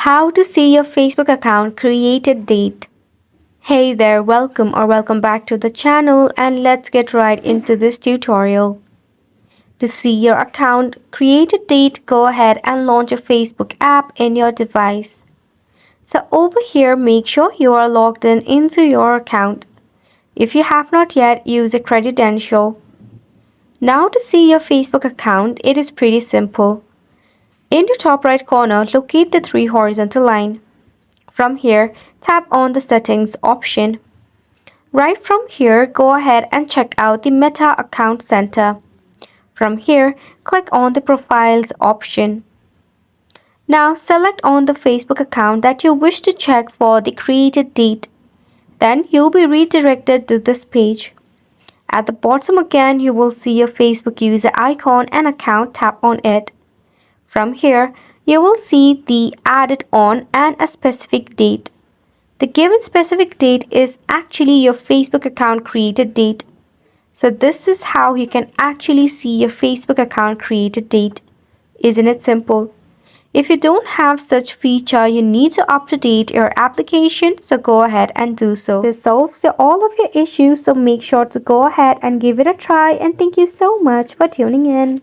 How to see your Facebook account created date. Hey there, welcome back to the channel, and let's get right into this tutorial. To see your account created date, go ahead and launch a Facebook app in your device. So over here, make sure you are logged in into your account. If you have not yet, use a credential. Now to see your Facebook account, it is pretty simple. In the top right corner, locate the three horizontal lines. From here, tap on the settings option. Right from here, go ahead and check out the Meta Account Center. From here, click on the Profiles option. Now select on the Facebook account that you wish to check for the created date. Then you'll be redirected to this page. At the bottom again, you will see your Facebook user icon and account. Tap on it. From here, you will see the added on and a specific date. The given specific date is actually your Facebook account created date. So this is how you can actually see your Facebook account created date. Isn't it simple? If you don't have such feature, you need to update your application, so go ahead and do so. This solves all of your issues, so make sure to go ahead and give it a try, and thank you so much for tuning in.